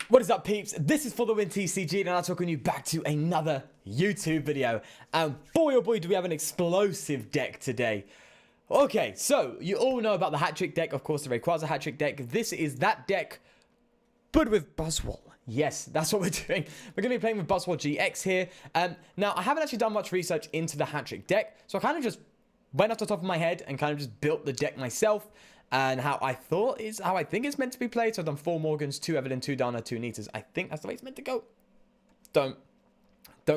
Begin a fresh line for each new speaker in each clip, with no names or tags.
What is up, peeps? This is For The Win TCG, and I'm talking you back to another YouTube video. And boy, oh boy, do we have an explosive deck today. Okay, so you all know about the hat trick deck, of course, the Rayquaza hat trick deck. This is that deck, but with Buzzwole. Yes, that's what we're doing. We're going to be playing with Buzzwole GX here. Now, I haven't actually done much research into the hat trick deck, so I kind of just went off the top of my head and kind of just built the deck myself. And how I think it's meant to be played. So I've done 4 Morgans, 2 Evelyn, 2 Dana, 2 Nitas. I think that's the way it's meant to go. Don't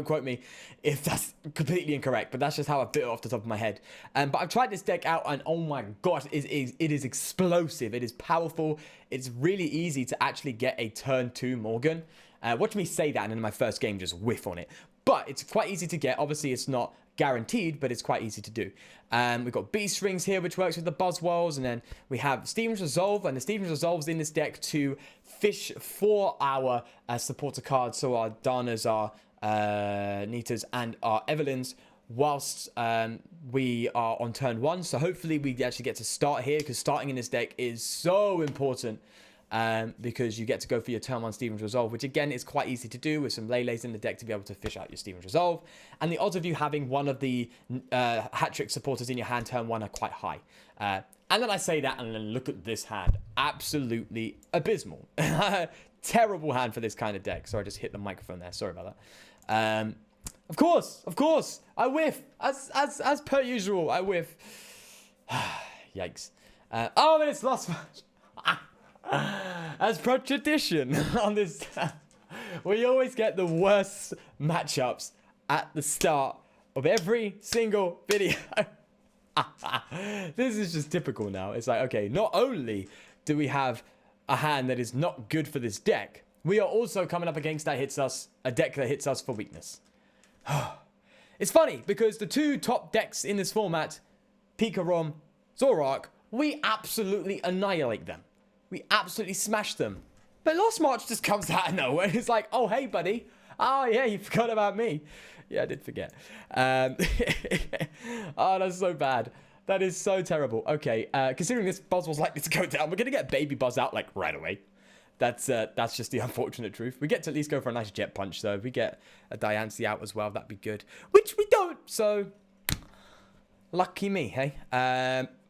quote me if that's completely incorrect, but that's just how I built it off the top of my head. But I've tried this deck out, and oh my god, it is explosive. It is powerful. It's really easy to actually get a turn 2 Morgan. Watch me say that, and in my first game just whiff on it. But it's quite easy to get. Obviously, it's not guaranteed, but it's quite easy to do. We've got Beast Rings here, which works with the Buzzwoles, and then we have Steven's Resolve, and the Steven's Resolve's in this deck to fish for our supporter cards, so our Danas, our Nitas, and our Evelyns, whilst we are on turn 1. So hopefully we actually get to start here, because starting in this deck is so important. Because you get to go for your turn 1 Steven's Resolve, which again is quite easy to do with some Lele's in the deck to be able to fish out your Steven's Resolve. And the odds of you having one of the hat trick supporters in your hand turn 1 are quite high. And then I say that, and then look at this hand. Absolutely abysmal. Terrible hand for this kind of deck. Sorry, I just hit the microphone there. Sorry about that. Of course, I whiff. As per usual, I whiff. Yikes. Oh, and it's lost match. As per tradition on this, we always get the worst matchups at the start of every single video. This is just typical now. It's like, okay, not only do we have a hand that is not good for this deck, we are also coming up against a deck that hits us for weakness. It's funny because the 2 top decks in this format, Pikarom, Zoroark, we absolutely annihilate them. We absolutely smashed them. But Lost March just comes out of nowhere. It's like, oh, hey, buddy. Oh, yeah, you forgot about me. Yeah, I did forget. Oh, that's so bad. That is so terrible. Okay, considering this Buzzwole's likely to go down, we're going to get Baby Buzz out, like, right away. That's just the unfortunate truth. We get to at least go for a nice Jet Punch, though. If we get a Diancie out as well, that'd be good. Which we don't, so... Lucky me, hey?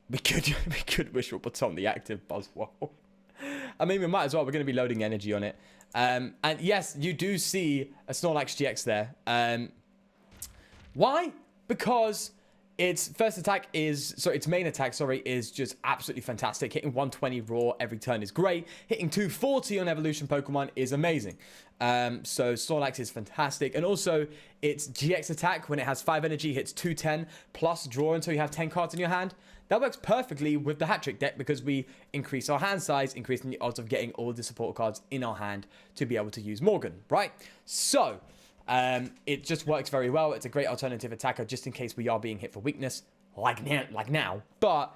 We could Wishful Baton the active Buzzwole. I mean, we might as well. We're going to be loading energy on it. And yes, you do see a Snorlax GX there. Why? Because its main attack, is just absolutely fantastic. Hitting 120 raw every turn is great. Hitting 240 on evolution Pokemon is amazing. So Snorlax is fantastic. And also, its GX attack, when it has 5 energy, hits 210 plus draw until you have 10 cards in your hand. That works perfectly with the hat trick deck because we increase our hand size, increasing the odds of getting all the support cards in our hand to be able to use Morgan, right? So, it just works very well. It's a great alternative attacker just in case we are being hit for weakness, like now. But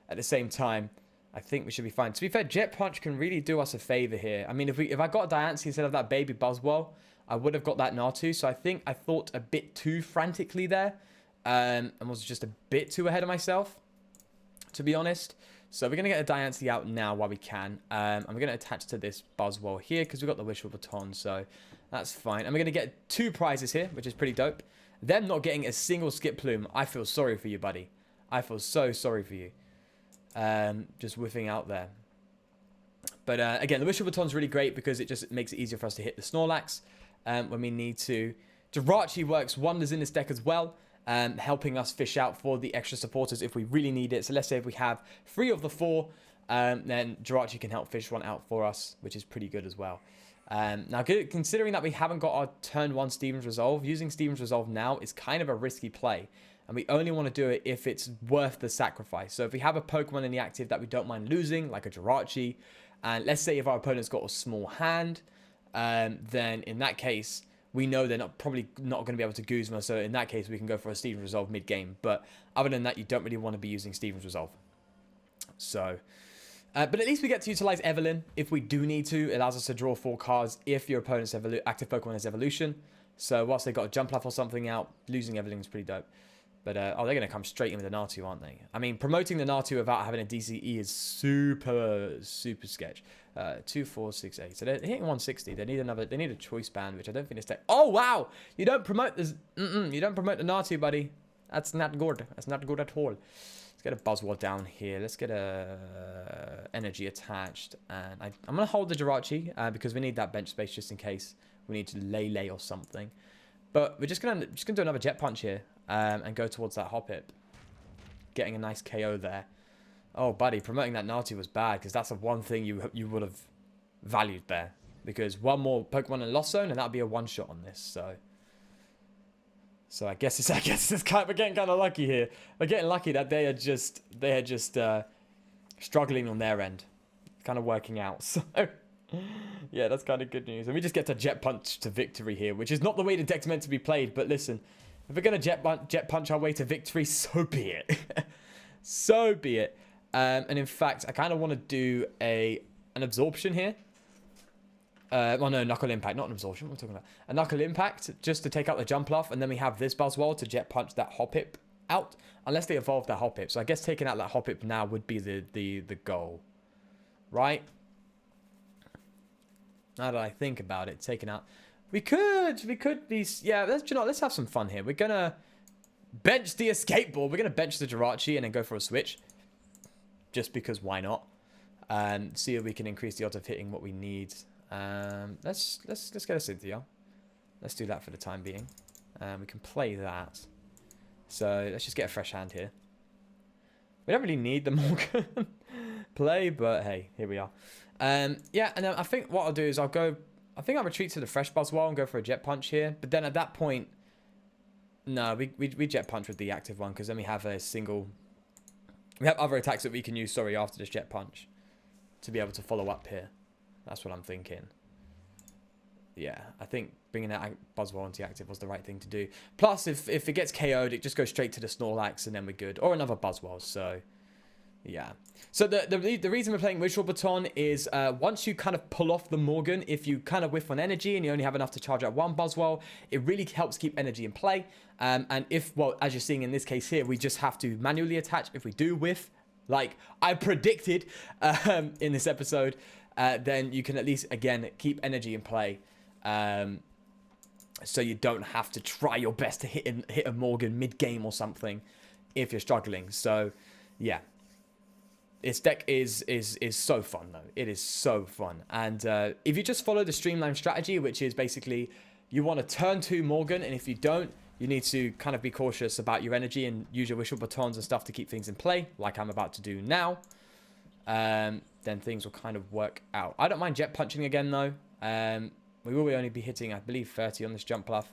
at the same time, I think we should be fine. To be fair, Jet Punch can really do us a favor here. I mean, if I got Diancie instead of that Baby Buzzwole, I would have got that Natu. So I think I thought a bit too frantically there, and was just a bit too ahead of myself, to be honest. So we're going to get a Diancie out now while we can. And we're going to attach to this Buzzwole here because we've got the Wishful Baton, so that's fine. And we're going to get 2 prizes here, which is pretty dope. Them not getting a single Skip Plume, I feel sorry for you, buddy. I feel so sorry for you. Just whiffing out there. But again, the Wishful Baton's really great because it just makes it easier for us to hit the Snorlax when we need to. Jirachi works wonders in this deck as well. Helping us fish out for the extra supporters if we really need it. So let's say if we have 3 of the 4, then Jirachi can help fish one out for us, which is pretty good as well. Now, considering that we haven't got our turn 1 Steven's Resolve, using Steven's Resolve now is kind of a risky play. And we only want to do it if it's worth the sacrifice. So if we have a Pokemon in the active that we don't mind losing, like a Jirachi, and let's say if our opponent's got a small hand, then in that case, we know they're probably not going to be able to Guzma, so in that case, we can go for a Steven's Resolve mid-game. But other than that, you don't really want to be using Steven's Resolve. So, but at least we get to utilize Evelyn if we do need to. It allows us to draw 4 cards if your opponent's active Pokemon has Evolution. So whilst they got a Jump Laugh or something out, losing Evelyn is pretty dope. But, oh, they're going to come straight in with the Natu, aren't they? I mean, promoting the Natu without having a DCE is super, super sketch. 2, 4, 6, 8. So they're hitting 160. They need another. They need a choice band, which I don't think is. Oh wow! You don't promote this. You don't promote the Natu, buddy. That's not good. That's not good at all. Let's get a Buzzwole down here. Let's get a energy attached, and I'm gonna hold the Jirachi because we need that bench space just in case we need to lay or something. But we're just gonna do another jet punch here and go towards that Hoppip, getting a nice KO there. Oh, buddy, promoting that Natu was bad because that's the one thing you would have valued there. Because one more Pokemon in Lost Zone and that'd be a one-shot on this. So I guess it's we're getting kind of lucky here. We're getting lucky that they are just struggling on their end, kind of working out. So yeah, that's kind of good news. And we just get to jet punch to victory here, which is not the way the deck's meant to be played. But listen, if we're gonna jet punch our way to victory, so be it. So be it. And in fact, I kind of want to do an absorption here. Well, no, knuckle impact, not an absorption. What am I talking about? A knuckle impact, just to take out the jump off, and then we have this Buzzwole to jet punch that Hoppip out, unless they evolve that Hoppip. So I guess taking out that Hoppip now would be the goal, right? Now that I think about it, taking out, we could be, yeah. Let's have some fun here. We're gonna bench the escape ball. We're gonna bench the Jirachi and then go for a switch. Just because why not? And see if we can increase the odds of hitting what we need. Let's get a Cynthia. Let's do that for the time being. We can play that. So let's just get a fresh hand here. We don't really need the Morgan play, but hey, here we are. Yeah, and then I think what I'll do is I'll retreat to the fresh Buzzwole and go for a jet punch here. But then at that point, no, we jet punch with the active one because then we have a single. We have other attacks that we can use, after this jet punch to be able to follow up here. That's what I'm thinking. Yeah, I think bringing that Buzzwole into active was the right thing to do. Plus, if it gets KO'd, it just goes straight to the Snorlax and then we're good. Or another Buzzwole, so yeah. So the reason we're playing Wishful Baton is once you kind of pull off the Morgan, if you kind of whiff on energy and you only have enough to charge out one Buzzwole, it really helps keep energy in play. And if, well, as you're seeing in this case here, we just have to manually attach. If we do whiff, like I predicted in this episode, then you can at least, again, keep energy in play. So you don't have to try your best to hit a Morgan mid-game or something if you're struggling. So, yeah. This deck is so fun, though. It is so fun. And if you just follow the streamline strategy, which is basically you want to turn 2 Morgan, and if you don't, you need to kind of be cautious about your energy and use your Wishful Batons and stuff to keep things in play, like I'm about to do now. Then things will kind of work out. I don't mind jet punching again, though. We will only be hitting, I believe, 30 on this jump bluff.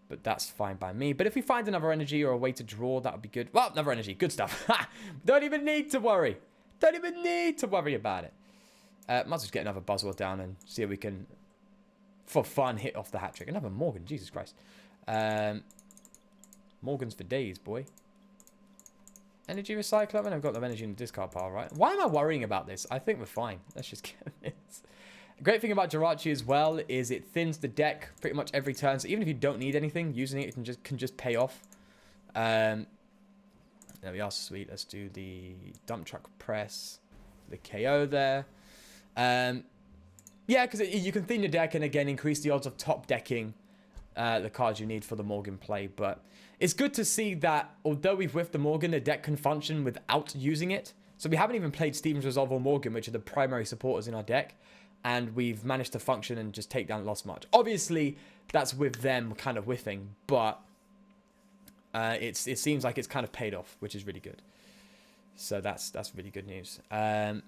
But that's fine by me. But if we find another energy or a way to draw, that would be good. Well, another energy. Good stuff. Don't even need to worry. Don't even need to worry about it. Might as well just get another Buzzwole down and see if we can, for fun, hit off the hat trick. Another Morgan. Jesus Christ. Morgans for days, boy. Energy recycler. I mean, I've got the energy in the discard pile, right? Why am I worrying about this? I think we're fine. Let's just get this. The great thing about Jirachi as well is it thins the deck pretty much every turn. So even if you don't need anything, using it can just pay off. There we are, sweet. Let's do the dump truck press, the KO there. Yeah, because you can thin your deck and again increase the odds of top decking the cards you need for the Morgan play. But it's good to see that although we've whiffed the Morgan, the deck can function without using it. So we haven't even played Steven's Resolve or Morgan, which are the primary supporters in our deck. And we've managed to function and just take down Lost March. Obviously, that's with them kind of whiffing, but it seems like it's kind of paid off, which is really good. So that's really good news. But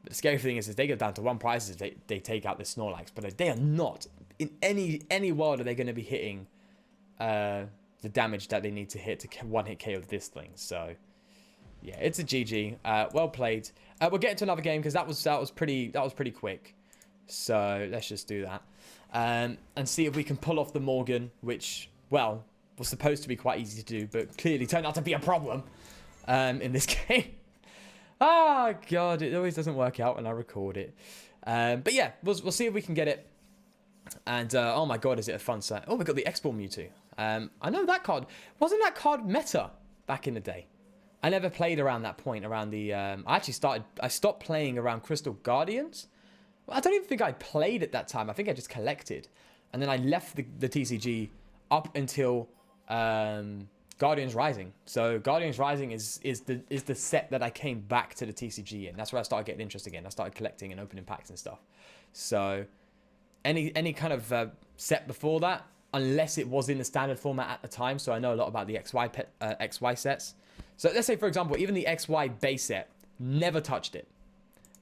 the scary thing is they go down to 1 prize if they take out the Snorlax, but they are not in any world are they going to be hitting the damage that they need to hit to one-hit KO this thing. So yeah, it's a GG. Well played. We'll get into another game because that was pretty quick. So let's just do that and see if we can pull off the Morgan, which was supposed to be quite easy to do, but clearly turned out to be a problem in this game. Oh god, it always doesn't work out when I record it. But yeah, we'll see if we can get it. And oh my god, is it a fun set? Oh, we got the Export Mewtwo. I know that card. Wasn't that card meta back in the day? I never played around that point, around the... I stopped playing around Crystal Guardians. Well, I don't even think I played at that time. I think I just collected. And then I left the TCG up until Guardians Rising. So Guardians Rising is the set that I came back to the TCG in. That's where I started getting interest again. I started collecting and opening packs and stuff. So any kind of set before that, unless it was in the standard format at the time. So I know a lot about the XY sets. So let's say, for example, even the XY base set, never touched it.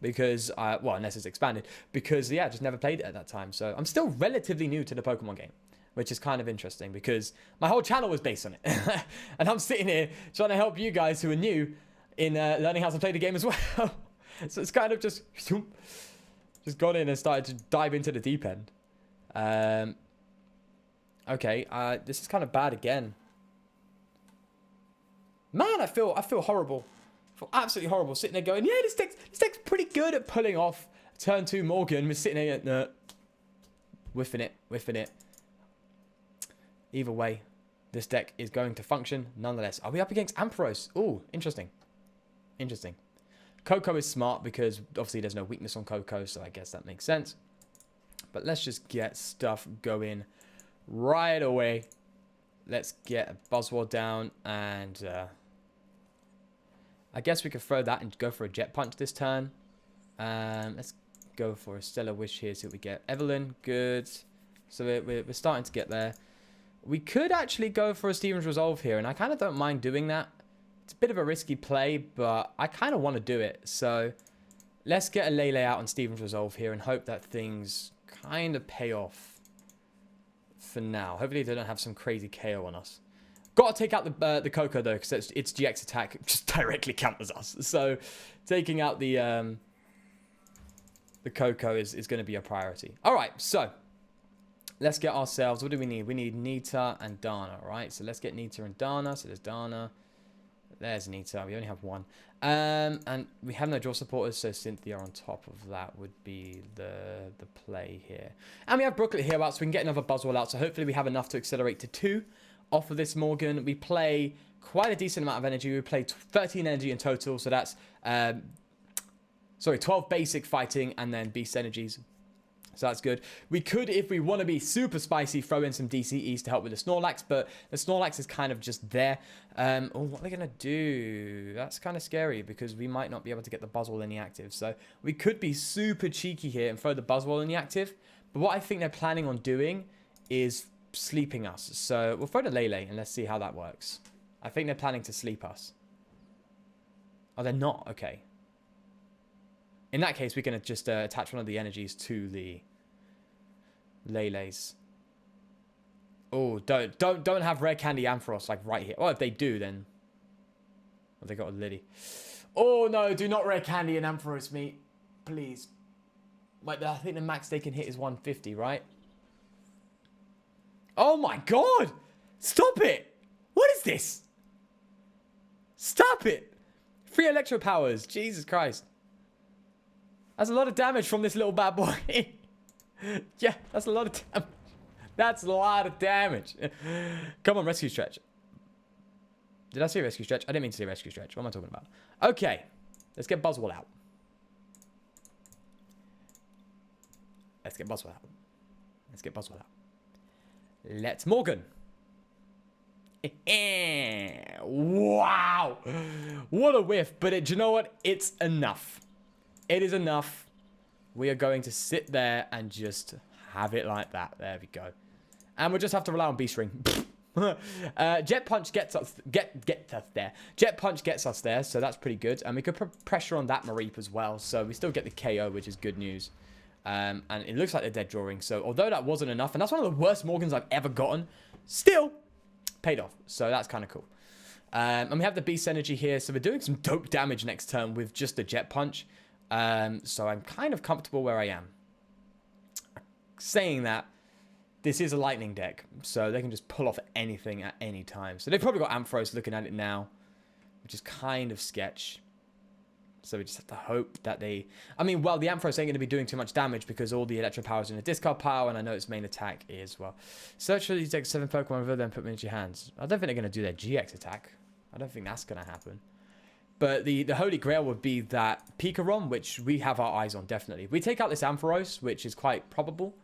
Because, well, unless it's expanded. Because, yeah, I just never played it at that time. So I'm still relatively new to the Pokemon game. Which is kind of interesting. Because my whole channel was based on it. And I'm sitting here trying to help you guys who are new in learning how to play the game as well. So it's kind of just gone in and started to dive into the deep end. Okay, this is kind of bad again. Man, I feel horrible. I feel absolutely horrible sitting there going, yeah, this deck's pretty good at pulling off turn 2 Morgan. We're sitting there whiffing it. Either way, this deck is going to function nonetheless. Are we up against Ampharos? Ooh, interesting. Coco is smart because obviously there's no weakness on Coco, so I guess that makes sense. But let's just get stuff going right away. Let's get a Buzzwole down and... I guess we could throw that and go for a Jet Punch this turn. Let's go for a Stellar Wish here, see what we get. Evelyn, good. So we're starting to get there. We could actually go for a Steven's Resolve here, and I kind of don't mind doing that. It's a bit of a risky play, but I kind of want to do it. So let's get a Lele out on Steven's Resolve here and hope that things kind of pay off for now. Hopefully they don't have some crazy KO on us. Got to take out the Coco, though, because its GX attack just directly counters us. So taking out the Coco is going to be a priority. All right, so let's get ourselves... What do we need? We need Nita and Dana, right? So let's get Nita and Dana. So there's Dana. There's Nita. We only have one. And we have no draw supporters, so Cynthia on top of that would be the play here. And we have Brooklet here out, so we can get another Buzzwole out. So hopefully we have enough to accelerate to 2. Off of this Morgan, we play quite a decent amount of energy. We play 13 energy in total, so that's 12 basic fighting and then beast energies. So that's good. We could, if we want to be super spicy, throw in some DCEs to help with the Snorlax, but the Snorlax is kind of just there. Oh, what are they going to do? That's kind of scary because we might not be able to get the Buzzwole in the active. So we could be super cheeky here and throw the Buzzwole in the active. But what I think they're planning on doing is sleeping us. So we'll throw the Lele and let's see how that works. I think they're planning to sleep us. Oh, they're not? Okay. In that case, we're going to just attach one of the energies to the Lele's. Oh, don't have Rare Candy Ampharos like right here. Oh, if they do, then... Oh, they got a Liddy. Oh, no, do not Rare Candy and Ampharos me. Please. Like, I think the max they can hit is 150, right? Oh my god! Stop it! What is this? Stop it! 3 Electro Powers. Jesus Christ. That's a lot of damage from this little bad boy. Yeah, that's a lot of damage. That's a lot of damage. Come on, Rescue Stretch. Did I say Rescue Stretch? I didn't mean to say Rescue Stretch. What am I talking about? Okay. Let's get Buzzwole out. Let's get Buzzwole out. Let's get Buzzwole out. Let's Morgan. Wow. What a whiff. But do you know what? It's enough. It is enough. We are going to sit there and just have it like that. There we go. And we'll just have to rely on Beast Ring. Jet Punch gets us there. Jet Punch gets us there, so that's pretty good. And we could put pressure on that Mareep as well. So we still get the KO, which is good news. And it looks like they're dead drawing. So although that wasn't enough, and that's one of the worst Morgans I've ever gotten, still paid off. So that's kind of cool. And we have the Beast Energy here. So we're doing some dope damage next turn with just the Jet Punch. So I'm kind of comfortable where I am. Saying that, this is a Lightning deck. So they can just pull off anything at any time. So they've probably got Ampharos looking at it now, which is kind of sketch. So we just have to hope that they... I mean, well, the Ampharos ain't going to be doing too much damage because all the Electro Power's in the discard pile, and I know its main attack is, well... Search for these decks 7 Pokemon, reveal them, put them into your hands. I don't think they're going to do their GX attack. I don't think that's going to happen. But the Holy Grail would be that Pikarom, which we have our eyes on, definitely. If we take out this Ampharos, which is quite probable.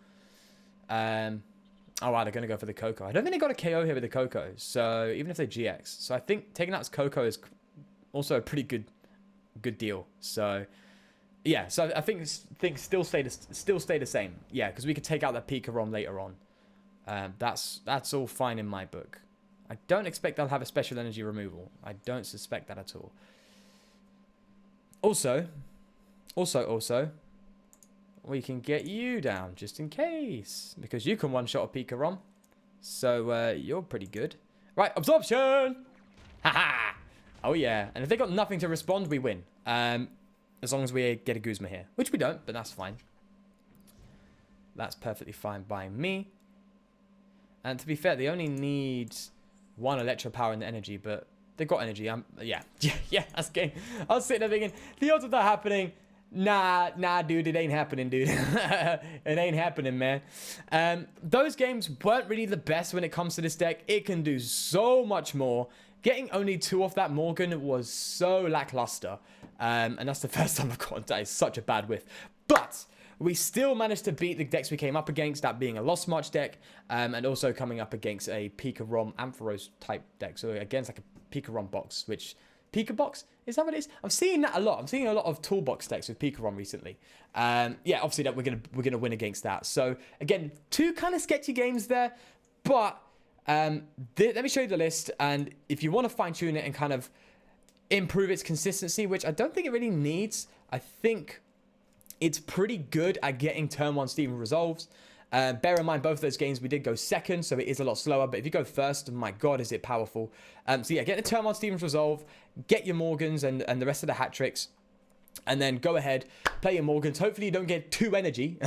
Oh, wow, they're going to go for the Coco. I don't think they got a KO here with the Coco. So, even if they GX. So, I think taking out this Coco is also a pretty good deal. So, yeah. So, I think still stay the same. Yeah, because we could take out that Pikarom later on. That's all fine in my book. I don't expect they'll have a special energy removal. I don't suspect that at all. Also, we can get you down just in case. Because you can one-shot a Pikarom. So, you're pretty good. Right, absorption! Haha! Oh, yeah. And if they got nothing to respond, we win. As long as we get a Guzma here. Which we don't, but that's fine. That's perfectly fine by me. And to be fair, they only need one Electro Power and the energy, but they've got energy. Yeah, that's game. I was sitting there thinking, the odds of that happening, nah, dude, it ain't happening, dude. It ain't happening, man. Those games weren't really the best when it comes to this deck. It can do so much more. Getting only 2 off that Morgan was so lackluster. And that's the first time I've gotten that. It's such a bad whiff. But we still managed to beat the decks we came up against, that being a Lost March deck, and also coming up against a Pikarom Ampharos type deck. So against like a Pikarom box, which... Pika box? Is that what it is? I'm seeing that a lot. I'm seeing a lot of toolbox decks with Pikarom recently. Yeah, obviously that we're gonna win against that. So again, 2 kind of sketchy games there, but let me show you the list. And if you want to fine tune it and kind of improve its consistency, which I don't think it really needs, I think it's pretty good at getting turn 1 Steven resolves. Bear in mind, both of those games we did go second, so it is a lot slower. But if you go first, my God, is it powerful. So yeah, get the turn 1 Steven's resolve, get your Morgans and the rest of the hat tricks, and then go ahead, play your Morgans. Hopefully you don't get 2 energy,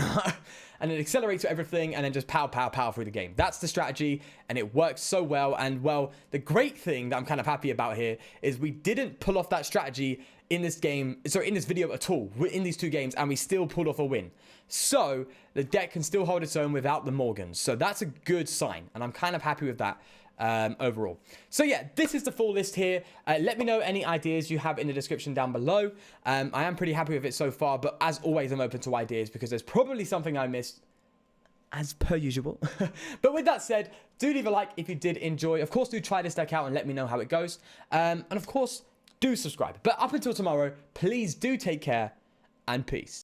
and it accelerates everything, and then just pow through the game. That's the strategy, and it works so well. And well, the great thing that I'm kind of happy about here is we didn't pull off that strategy in this game, sorry, in this video at all. We're in these 2 games, and we still pulled off a win. So the deck can still hold its own without the Morgans. So that's a good sign, and I'm kind of happy with that overall. So yeah, this is the full list here. Let me know any ideas you have in the description down below. I am pretty happy with it so far, but as always, I'm open to ideas because there's probably something I missed, as per usual. But with that said, do leave a like if you did enjoy. Of course, do try this deck out and let me know how it goes. And of course, do subscribe. But up until tomorrow, please do take care and peace.